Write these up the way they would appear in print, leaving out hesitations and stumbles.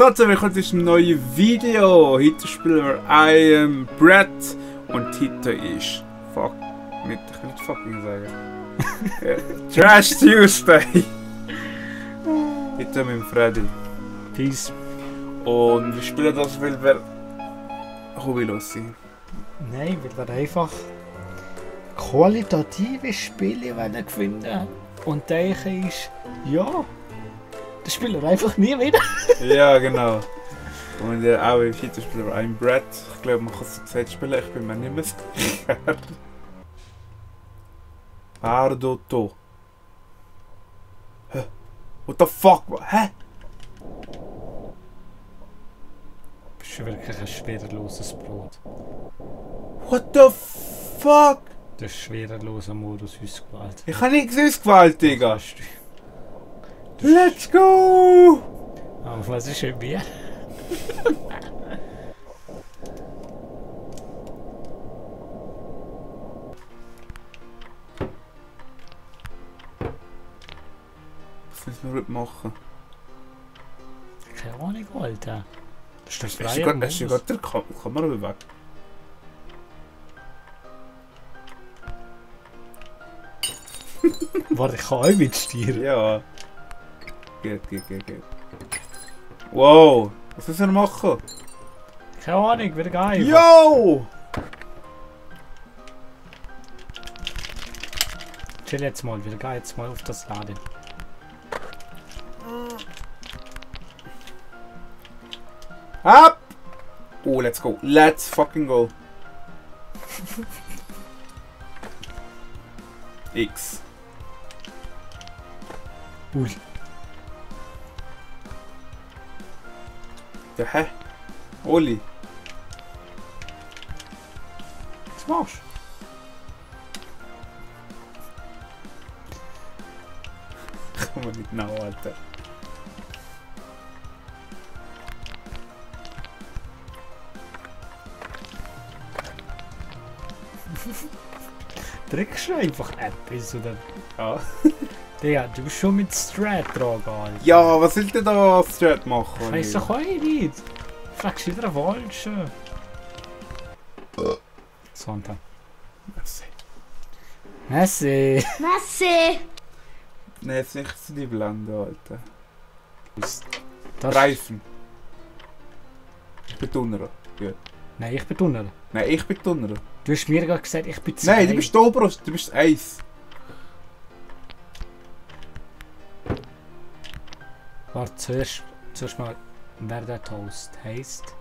So, willkommen zu einem neuen Video. Heute spielen wir I Am Brett und Titel ist fuck. Ich will nicht fucking sagen. Trash Tuesday. Heute mit Freddy. Peace. Und wir spielen das, weil wir hobbylos sind. Nein, weil wir einfach qualitative Spiele finden. Und denken ist, ja, das spielen wir einfach nie wieder. Ja, genau. Und auch im Titel spielen wir I Am Brett. Ich glaube, man kann es gesagt spielen, ich bin mir nicht mehr sicher. Pardotto. Hä? What the fuck? Hä? Das ist wirklich ein schwereloses Brot. What the fuck? Das ist schwereloser Modus Hausgewalt. Ich habe nichts ausgewählt, Digga. Hast du. Let's go! Aber was ist ein Bier? Was müssen wir heute machen? Keine Ahnung, Alter. Das ist der Hast freie du gerade die Kamera weg? Warte, ich kann auch mitsteuern. Ja. Geht. Wow! Was müssen wir machen? Keine Ahnung, wieder geil. Yo! Chill jetzt mal, wieder geil jetzt mal auf das Laden. Ab! Oh, let's go. Let's fucking go. X. Ui. Ja, hä? Oli. Was machst du? Komm mal nicht nach, Alter. Drückst du einfach etwas oder? Ja. Digga, du bist schon mit Strat dran, Alter. Ja, was will denn da Strat machen? Weiss doch auch nicht. Fragst du wieder einen Falschen. Santa. Messi. Messi! Nein, jetzt nicht zu die Blende, Alter. Das Reifen. Ich bin Tunnerer. Gut. Nein, ich bin Tunnel. Nein, ich bin Tunnerer. Du hast mir gerade gesagt, ich bin 2. Nein, du bist Oberst, du bist das Eis. Warte, zuerst mal, wer der Toast heisst.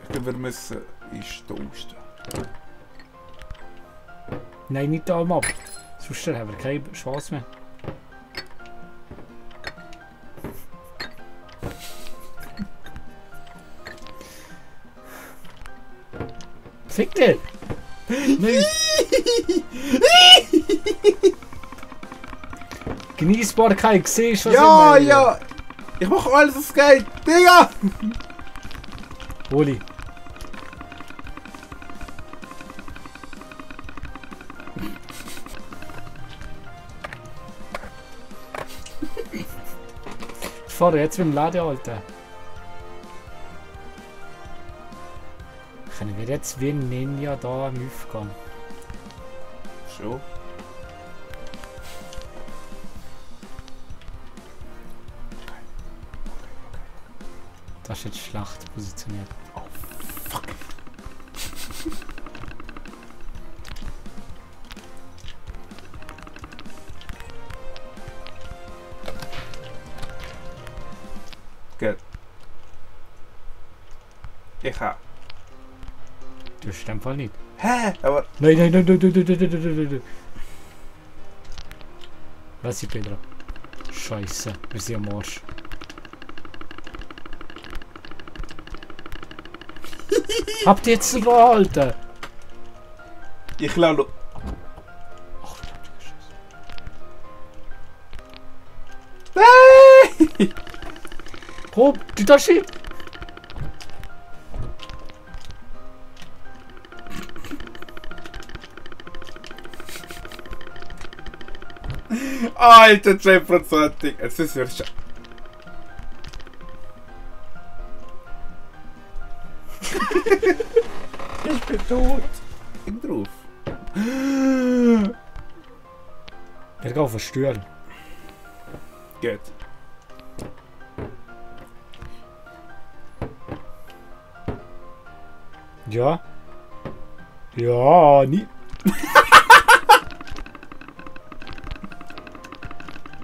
Ich glaube, wir müssen ist toasten. Nein, nicht da ab. Sonst haben wir keinen Spaß mehr. Fick dich! Nein! Genießbarkeit, siehst du, was Ja, ich meine? ja! Ich mache alles, was geht! Digga! Oli. Ich fahre jetzt mit dem Laden, Alter. Können wir jetzt wie ein Ninja da am Aufgehen? Schon. Das ist jetzt schlecht positioniert. Oh, fuck. Gut. Ich habe. Du hast in dem Fall nicht. Hä? Aber. Nein. Was ist Pedro? Scheiße, wir sind am Arsch. Habt ihr jetzt noch Alter? Ich glaube. Ach du Hey! Komm, du darfst hin! Alter, 10%. Jetzt ist es schon. Ich bin tot. Ich bin drauf. Ich gehe auf den Stuhl. Gut. Ja. Ja, nie.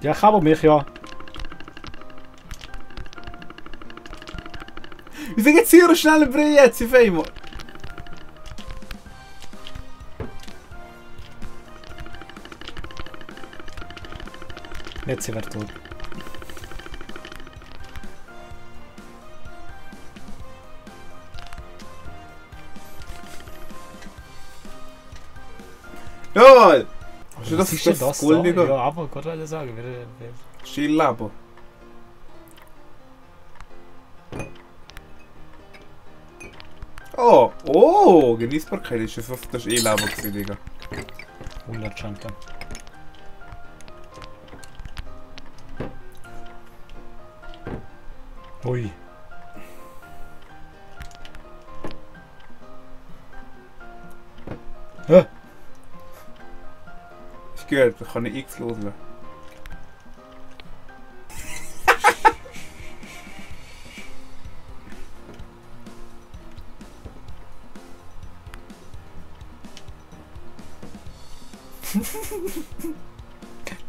Ja, ich habe mich, ja. Wieso geht's hier so schnell Brille jetzt auf einmal? Jetzt sind wir tot. Jawohl! Also, das ist das das cool, da? Nico? Ja, aber Gott wollte sagen, Skilabo. Oh, oh, Genießbarkeit ist das, das ist Labo gewesen, Digga. 100 Champion. Ui. Hä? Ist gut, da kann ich X loslassen.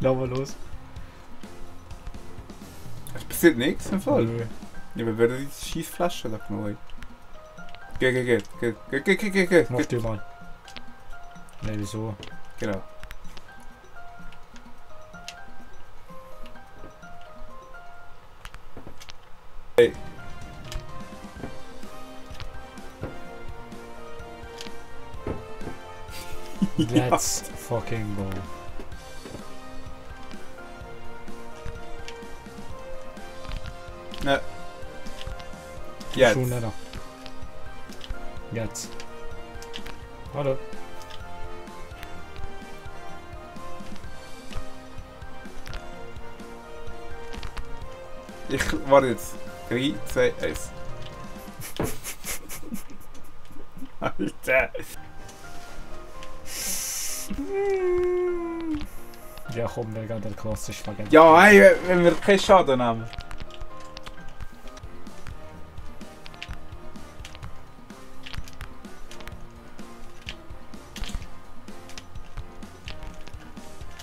Lass mal los. Es passiert nichts im Fall. Nö. Ja, wir werden die Schießflasche da genommen. Geht. Mach die mal. Ne, wieso? Genau. Hey. Let's fucking go. Ne. Jetzt. Schon schneller. Jetzt. Hallo. Ich warte jetzt. 3, 2, 1. Alter. Ja komm, wir gehen der klassische Spaghetti. Ja, hey, wenn wir keinen Schaden haben.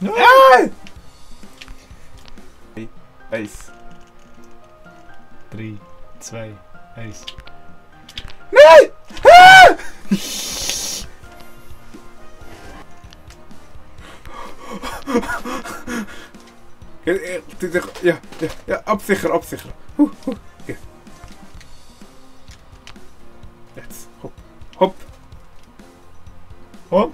Nein! 1. 3, 2, 1. Nein! Ah! Ja, absichern. Okay. Jetzt, hopp. Oh.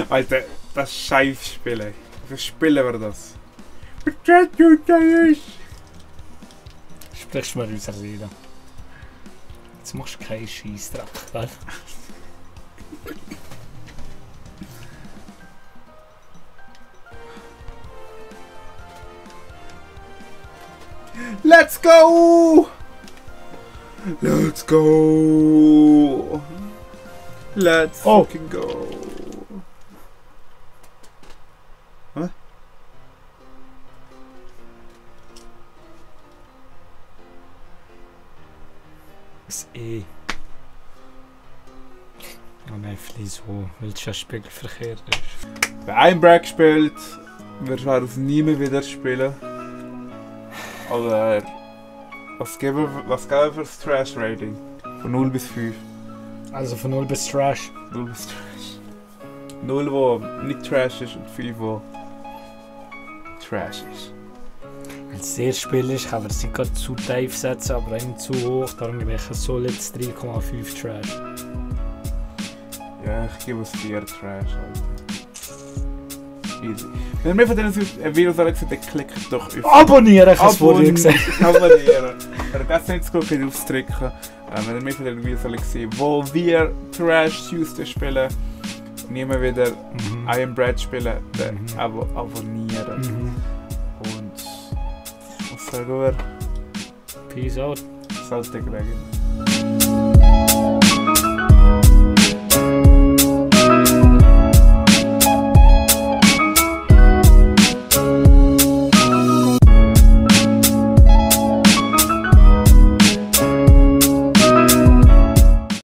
Alter, das Scheißspiel, ey. Wie spielen wir das? Sprichst du mal unser Reden. Jetzt machst du keinen Scheissdreck, gell? Let's go! Let's fucking go! Hä? Das E. Ja, nein, vielleicht so, weil es ja spiegelverkehrt ist. Wer ein Break spielt, wird es nie mehr wieder spielen. Aber was geben wir für das Trash-Rating? Von 0 bis 5. Also von 0 bis Trash. 0 bis Trash. 0, wo nicht Trash ist und 5, wo Trash ist. Wenn es sehr Spiel ist, kann man es nicht gerade zu tief setzen, aber auch nicht zu hoch. Darum gebe ich ein solides 3,5 Trash. Ja, ich gebe es 4 Trash, Alter. easy. Wenn ihr mehr von diesen Videos alle gesehen habt, dann klickt doch auf Abonnieren, ich habe es vorher gesagt. Abonnieren. Vergesst nicht zu gucken, aufs Drücken. Wenn ihr mehr von diesen Videos alle gesehen habt, wo wir Trash Tuesday spielen und immer wieder I Am Bread spielen, dann abonnieren. Und was sagen wir? Peace out. Sollte Greg.